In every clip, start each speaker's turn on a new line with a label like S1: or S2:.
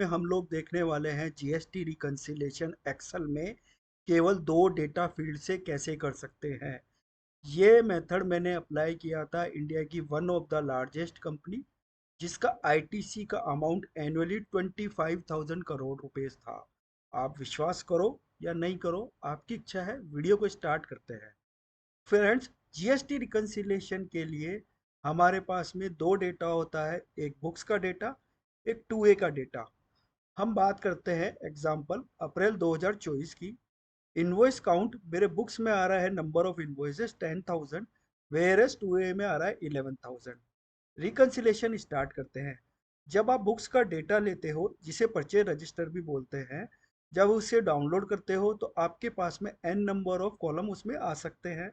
S1: में हम लोग देखने वाले हैं जीएसटी रिकंसिलेशन एक्सेल में केवल दो डेटा फील्ड से कैसे कर सकते हैं। ये मेथड मैंने अप्लाई किया था इंडिया की one of the largest company जिसका आईटीसी का अमाउंट एनुअली 25,000 करोड़ रुपए था। आप विश्वास करो या नहीं करो, आपकी इच्छा है। वीडियो को स्टार्ट करते हैं। फ्रेंड्स, जीएसटी रिकंसिलेशन के लिए हमारे पास में दो डेटा होता है, एक बुक्स का डेटा, एक टू ए का डेटा। हम बात करते हैं एग्जाम्पल अप्रैल 2024 की। इनवॉइस काउंट मेरे बुक्स में आ रहा है, number of invoices 10,000, whereas to A में आ रहा है 11,000। रिकंसिलेशन स्टार्ट करते हैं। जब आप बुक्स का डेटा लेते हो, जिसे परचेज रजिस्टर भी बोलते हैं, जब उसे डाउनलोड करते हो तो आपके पास में एन नंबर ऑफ कॉलम उसमें आ सकते हैं,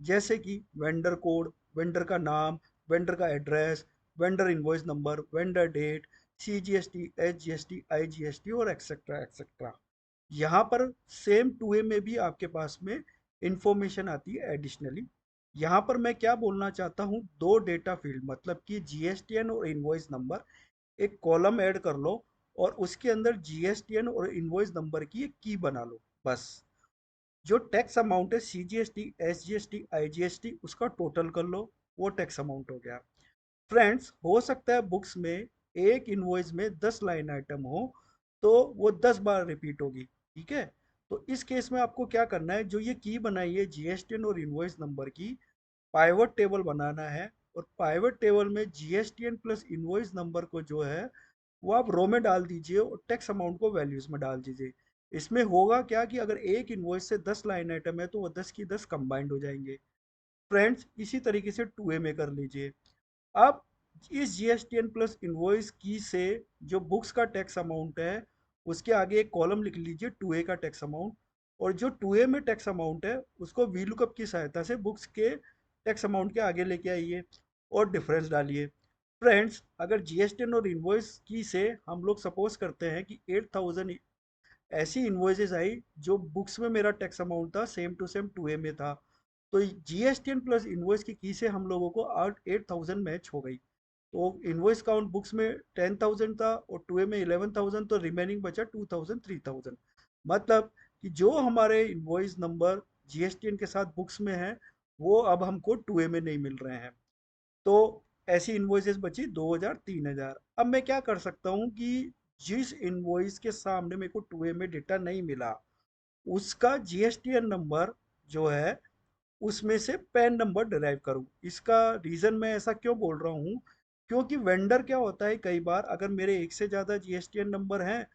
S1: जैसे कि वेंडर कोड, वेंडर का नाम, वेंडर का address, vendor invoice number, vendor date, CGST, HGST, IGST और एक्सेट्रा एक्सेट्रा। यहाँ पर सेम टू ए में भी आपके पास में इंफॉर्मेशन आती है एडिशनली। यहाँ पर मैं क्या बोलना चाहता हूँ, दो डेटा फील्ड मतलब कि जीएसटीएन और इनवॉइस नंबर, एक कॉलम ऐड कर लो और उसके अंदर जीएसटीएन और इनवॉइस नंबर की एक की बना लो बस। जो टैक्स अमाउंट है सीजीएसटी, एसजीएसटी, आईजीएसटी, उसका टोटल कर लो, वो टैक्स अमाउंट हो गया। फ्रेंड्स, हो सकता है बुक्स में एक इनवॉइस में 10 लाइन आइटम हो तो वो 10 बार रिपीट होगी, ठीक है। तो इस केस में आपको क्या करना है, जो ये की बनाई है जीएसटीएन और इनवॉइस नंबर की, पाइवट टेबल बनाना है। और पाइवट टेबल में जीएसटीएन प्लस इनवॉइस नंबर को जो है वो आप रो में डाल दीजिए और टैक्स अमाउंट को वैल्यूज में डाल दीजिए। इसमें होगा क्या कि अगर एक इनवॉइस से 10 लाइन आइटम है तो वो 10 की 10 कंबाइंड हो जाएंगे। फ्रेंड्स, इसी तरीके से टू ए में कर लीजिए। अब इस जीएसटीएन प्लस इनवॉइस की से जो बुक्स का टैक्स अमाउंट है उसके आगे एक कॉलम लिख लीजिए टू ए का टैक्स अमाउंट। और जो टू ए में टैक्स अमाउंट है उसको वी लुकअप की सहायता से बुक्स के टैक्स अमाउंट के आगे लेके आइए और डिफरेंस डालिए। फ्रेंड्स, अगर जीएसटीएन और इनवॉइस की से हम लोग सपोज करते हैं कि 8,000 ऐसी इन्वॉइसेस आई जो बुक्स में मेरा टैक्स अमाउंट था same to same to A में था, तो जीएसटीएन प्लस इन्वॉइस की से हम लोगों को 8,000 मैच हो गई। तो इन्वॉइस काउंट बुक्स में 10,000 था और टू ए में 11,000, तो रिमेनिंग बचा 2,000 3,000। मतलब कि जो हमारे इन्वॉइस नंबर जीएसटीएन के साथ बुक्स में है वो अब हमको टू ए में नहीं मिल रहे हैं। तो ऐसी इन्वॉइसेस बची 2,000 3,000। अब मैं क्या कर सकता हूँ कि जिस इन्वॉइस के सामने मेरे को टू ए में डेटा नहीं मिला उसका जीएसटीएन नंबर जो है उसमें से पैन नंबर डिराइव करूँ। इसका रीज़न मैं ऐसा क्यों बोल रहा हूँ, क्योंकि वेंडर क्या होता है, कई बार अगर मेरे एक से ज़्यादा जीएसटीएन नंबर हैं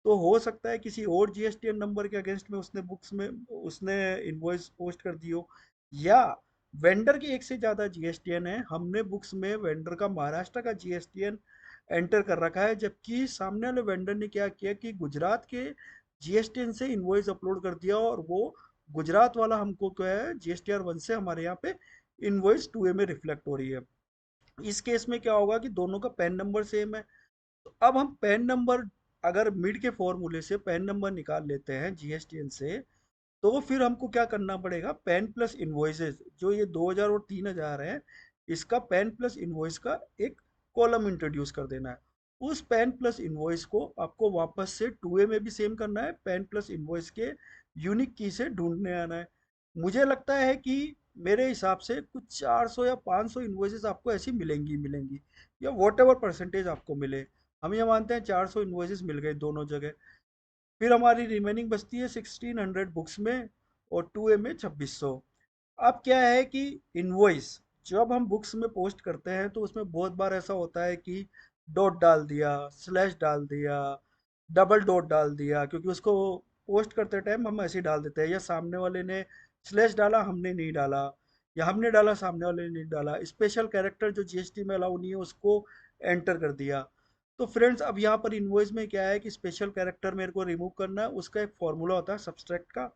S1: तो हो सकता है किसी और जीएसटीएन नंबर के अगेंस्ट में उसने बुक्स में उसने इनवॉइस पोस्ट कर दी हो, या वेंडर के एक से ज़्यादा जीएसटीएन है, हमने बुक्स में वेंडर का महाराष्ट्र का जीएसटीएन एंटर कर रखा है, जबकि सामने वाले वेंडर ने क्या किया कि गुजरात के जीएसटीएन से इनवॉइस अपलोड कर दिया और वो गुजरात वाला हमको क्या है जीएसटीआर 1 से हमारे यहाँ पे इनवॉइस टू ए में रिफ्लेक्ट हो रही है। इस केस में क्या होगा कि दोनों का पैन नंबर सेम है। तो अब हम पैन नंबर, अगर मिड के फॉर्मूले से पैन नंबर निकाल लेते हैं जीएसटीएन से, तो फिर हमको क्या करना पड़ेगा, पैन प्लस इन्वॉइसेस जो ये 2,000 और 3,000 है, इसका पैन प्लस इन्वॉइस का एक कॉलम इंट्रोड्यूस कर देना है। उस पैन प्लस इन्वॉइस को आपको वापस से टू ए में भी सेम करना है, पैन प्लस इन्वॉइस के यूनिक की से ढूंढने आना है। मुझे लगता है कि मेरे हिसाब से कुछ 400 या 500 इन्वॉइसेस आपको ऐसी मिलेंगी मिलेंगी, या वॉट एवर परसेंटेज आपको मिले। हम ये मानते हैं 400 इन्वॉइसेस मिल गए दोनों जगह। फिर हमारी रिमेनिंग बचती है 1,600 बुक्स में और टू ए में 2,600। अब क्या है कि इनवॉइस जब हम बुक्स में पोस्ट करते हैं तो उसमें बहुत बार ऐसा होता है कि डॉट डाल दिया, स्लैश डाल दिया, डबल डॉट डाल दिया, क्योंकि उसको पोस्ट करते टाइम हम ऐसे ही डाल देते हैं, या सामने वाले ने स्लैश डाला हमने नहीं डाला, या हमने डाला सामने वाले ने नहीं डाला, स्पेशल कैरेक्टर जो जीएसटी में अलाउ नहीं है उसको एंटर कर दिया। तो फ्रेंड्स, अब यहाँ पर इनवॉइस में क्या है कि स्पेशल कैरेक्टर मेरे को रिमूव करना है, उसका एक फॉर्मूला होता है सब्सट्रैक्ट का,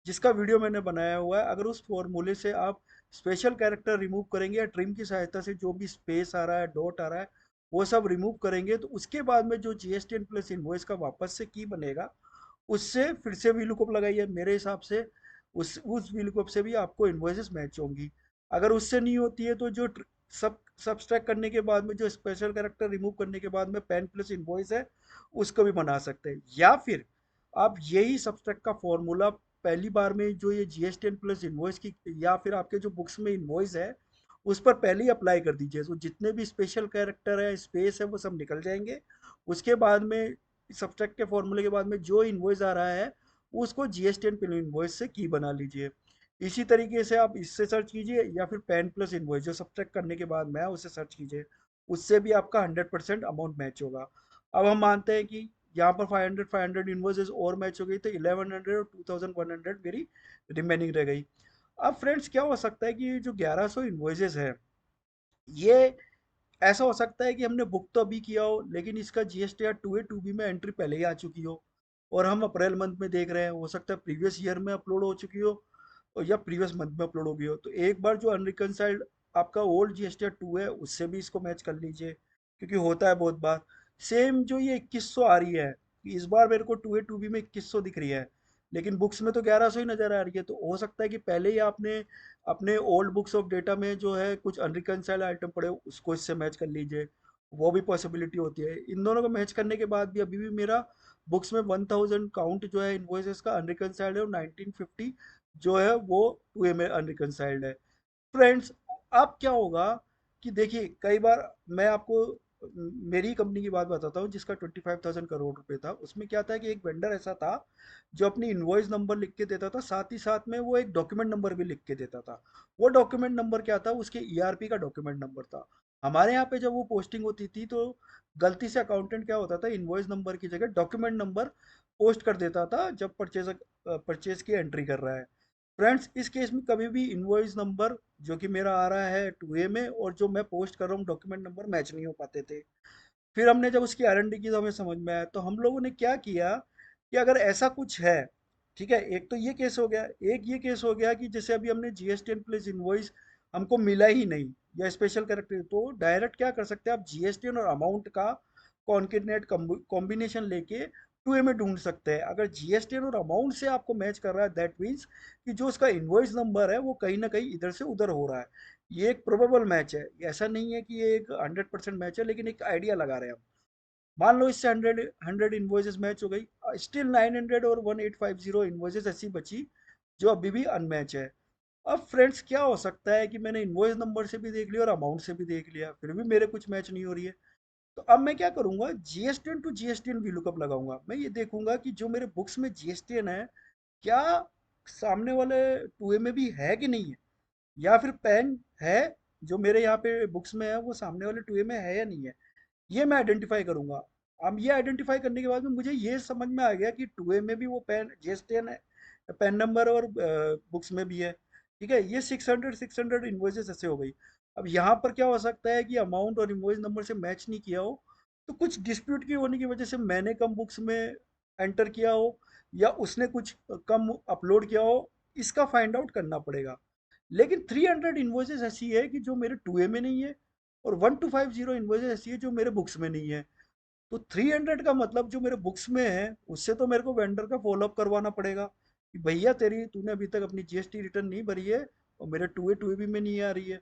S1: जिसका वीडियो मैंने बनाया हुआ है। अगर उस फॉर्मूले से आप स्पेशल कैरेक्टर रिमूव करेंगे या ट्रिम की सहायता से जो भी स्पेस आ रहा है, डॉट आ रहा है, वो सब रिमूव करेंगे, तो उसके बाद में जो जीएसटीएन प्लस इनवॉइस का वापस से की बनेगा उससे फिर से वी लुकअप लगाइए। मेरे हिसाब से उस वी लुकअप से भी आपको इनवॉइसेस मैच होंगी। अगर उससे नहीं होती है तो जो सब्सट्रैक्ट करने के बाद में जो स्पेशल कैरेक्टर रिमूव करने के बाद में पेन प्लस इनवॉइस है उसको भी बना सकते हैं। या फिर आप यही सब्सट्रैक्ट का फॉर्मूला पहली बार में जो ये जीएसटी प्लस इनवॉइस की या फिर आपके जो बुक्स में इनवॉइस है उस पर पहले ही अप्लाई कर दीजिए, तो जितने भी स्पेशल कैरेक्टर है स्पेस है वो सब निकल जाएंगे। उसके बाद में सब्सट्रैक्ट के फॉर्मूले के बाद में जो इनवॉइस आ रहा है उसको जीएसटी प्लस इनवॉइस से की बना लीजिए। इसी तरीके से आप इससे सर्च कीजिए या फिर पेन प्लस इनवॉइस जो सब्ट्रैक्ट करने के बाद में उसे सर्च कीजिए, उससे भी आपका 100% अमाउंट मैच होगा। अब हम मानते हैं कि यहाँ पर 500 इनवॉइसेस और मैच हो गई तो 1100 और 2100 मेरी रिमेनिंग रह गई। अब फ्रेंड्स क्या हो सकता है कि ये जो 1100 इनवॉइसेस है ये ऐसा हो सकता है कि हमने बुक तो अभी किया हो लेकिन इसका जीएसटी या 2A 2B में एंट्री पहले ही आ चुकी हो और हम अप्रैल मंथ में देख रहे हैं, हो सकता है प्रीवियस ईयर में अपलोड हो चुकी हो और या प्रीवियस मंथ में अपलोड हो गई हो। तो एक बार जो अनरिकनसाइल्ड आपका ओल्ड जीएसटी 2 है उससे भी इसको मैच कर लीजिए, क्योंकि होता है बहुत बार। सेम जो ये 2100 आ रही है, इस बार मेरे को 2A 2B में 2100 दिख रही है लेकिन बुक्स में तो 1100 ही नजर आ रही है, तो हो सकता है कि पहले ही आपने अपने ओल्ड बुक्स ऑफ डेटा में जो है कुछ अनरिकनसाइल्ड आइटम पड़े उसको इससे मैच कर लीजिए, वो भी पॉसिबिलिटी होती है। इन दोनों को मैच करने के बाद भी अभी भी मेरा बुक्स में 1000 काउंट जो है इनवॉइसेस का अनरिकनसाइल्ड है और 1950 जो है वो 2A में अनरिकनसाइल्ड है। फ्रेंड्स अब क्या होगा कि देखिए कई बार मैं आपको मेरी कंपनी की बात बताता हूँ जिसका 25,000 करोड़ रुपए था। उसमें क्या था कि एक वेंडर ऐसा था जो अपनी इनवॉइस नंबर लिख के देता था, साथ ही साथ में वो एक डॉक्यूमेंट नंबर भी लिख के देता था। वो डॉक्यूमेंट नंबर क्या था, उसके ईआरपी का डॉक्यूमेंट नंबर था। हमारे यहाँ पे जब वो पोस्टिंग होती थी तो गलती से अकाउंटेंट क्या होता था, इनवॉइस नंबर की जगह डॉक्यूमेंट नंबर पोस्ट कर देता था जब परचेज की एंट्री कर रहा है। फ्रेंड्स इस केस में कभी भी इनवॉइस नंबर जो कि मेरा आ रहा है 2A में और जो मैं पोस्ट कर रहा हूँ डॉक्यूमेंट नंबर मैच नहीं हो पाते थे। फिर हमने जब उसकी आरएनडी की तो हमें समझ में आया, तो हम लोगों ने क्या किया कि अगर ऐसा कुछ है, ठीक है, एक तो ये केस हो गया, एक ये केस हो गया कि जैसे अभी हमने जीएसटी प्लस इनवॉइस हमको मिला ही नहीं या स्पेशल कैरेक्टर, तो डायरेक्ट क्या कर सकते हैं आप जीएसटी और अमाउंट का कॉन्केटनेट कॉम्बिनेशन लेके 2A में ढूंढ सकते हैं। अगर जीएसटी और अमाउंट से आपको मैच कर रहा है दैट मीन्स कि जो उसका इनवॉइस नंबर है वो कहीं ना कहीं इधर से उधर हो रहा है। ये एक प्रोबेबल मैच है, ऐसा नहीं है कि ये एक 100% मैच है, लेकिन एक आइडिया लगा रहे हैं हम। मान लो इससे 100 इन्वॉइसेस मैच हो गई, स्टिल 900 और 1850 इन्वॉइसेस ऐसी बची जो अभी भी अनमैच है। अब फ्रेंड्स क्या हो सकता है कि मैंने इन्वॉइस नंबर से भी देख लिया और अमाउंट से भी देख लिया फिर भी मेरे कुछ मैच नहीं हो रही है। तो अब मैं क्या करूंगा, जीएसटीएन टू जीएसटीएन भी लुकअप लगाऊंगा। मैं ये देखूंगा कि जो मेरे बुक्स में जीएसटीएन है क्या सामने वाले 2A में भी है कि नहीं है, या फिर पेन है जो मेरे यहाँ पे बुक्स में है वो सामने वाले 2A में है या नहीं है। ये मैं आइडेंटिफाई करूंगा। अब ये आइडेंटिफाई करने के बाद में मुझे ये समझ में आ गया कि 2A में भी वो पेन जीएसटीएन है, पेन नंबर और बुक्स में भी है। ठीक है, ये 600 इन्वॉइसेस ऐसे हो गई। अब यहाँ पर क्या हो सकता है कि अमाउंट और इन्वॉइस नंबर से मैच नहीं किया हो, तो कुछ डिस्प्यूट की होने की वजह से मैंने कम बुक्स में एंटर किया हो या उसने कुछ कम अपलोड किया हो, इसका फाइंड आउट करना पड़ेगा। लेकिन 300 इन्वॉइसेस ऐसी है कि जो मेरे 2A में नहीं है और 1250 इन्वॉइसेस ऐसी है जो मेरे बुक्स में नहीं है। तो 300 का मतलब जो मेरे बुक्स में है उससे तो मेरे को वेंडर का फॉलोअप करवाना पड़ेगा कि भैया तेरी तूने अभी तक अपनी जीएसटी रिटर्न नहीं भरी है और मेरे 2A भी में नहीं आ रही है।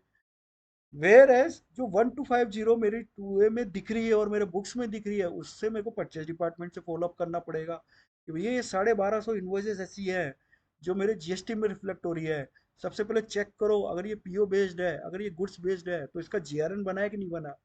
S1: वेयर एज जो 1250 मेरी 2A में दिख रही है और मेरे बुक्स में दिख रही है उससे मेरे को परचेज डिपार्टमेंट से फॉलोअप करना पड़ेगा कि भैया ये 1250 इन्वॉइसेस ऐसी है जो मेरे जीएसटी में रिफ्लेक्ट हो रही है। सबसे पहले चेक करो अगर ये पीओ बेस्ड है, अगर ये गुड्स बेस्ड है तो इसका जीआरएन बना है कि नहीं बना।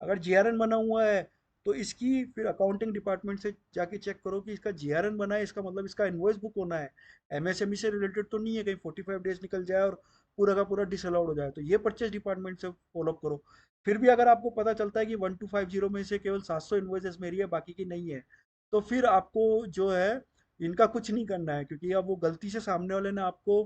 S1: अगर जीआरएन बना हुआ है तो इसकी फिर अकाउंटिंग डिपार्टमेंट से जाके चेक करो कि इसका जीआरएन बना है, इसका मतलब इसका इनवॉइस बुक होना है। एमएसएमई से रिलेटेड तो नहीं है कहीं 45 डेज निकल जाए और पूरा का पूरा डिसअलाउड हो जाए, तो ये परचेज डिपार्टमेंट से फॉलोअप करो। फिर भी अगर आपको पता चलता है कि 1250 में से केवल 700 इन्वॉइसेस मेरी है बाकी की नहीं है, तो फिर आपको जो है इनका कुछ नहीं करना है, क्योंकि अब वो गलती से सामने वाले ने आपको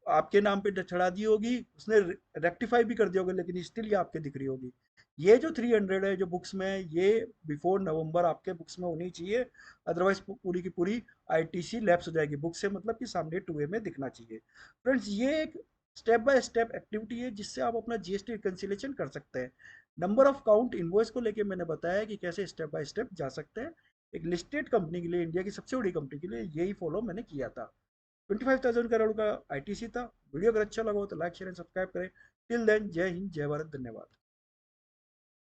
S1: आपके नाम पे चढ़ा दी होगी, उसने रेक्टिफाई भी कर दिया होगा लेकिन स्टिल ये आपके दिख रही होगी। ये जो 300 है जो बुक्स में है ये बिफोर नवंबर आपके बुक्स में होनी चाहिए, अदरवाइज पूरी की पूरी आईटीसी लैप्स हो जाएगी बुक से, मतलब कि सामने 2A में दिखना चाहिए। फ्रेंड्स ये एक स्टेप बाय स्टेप एक्टिविटी है जिससे आप अपना जीएसटी रिकंसिलेशन कर सकते हैं। नंबर ऑफ काउंट इनवॉइस को लेके मैंने बताया कि कैसे स्टेप बाय स्टेप जा सकते हैं। एक लिस्टेड कंपनी के लिए, इंडिया की सबसे बड़ी कंपनी के लिए यही फॉलो मैंने किया था। 25,000 करोड़ का आईटीसी था। वीडियो अगर अच्छा लगा हो तो लाइक शेयर एंड सब्सक्राइब करें। टिल देन जय हिंद जय भारत, धन्यवाद।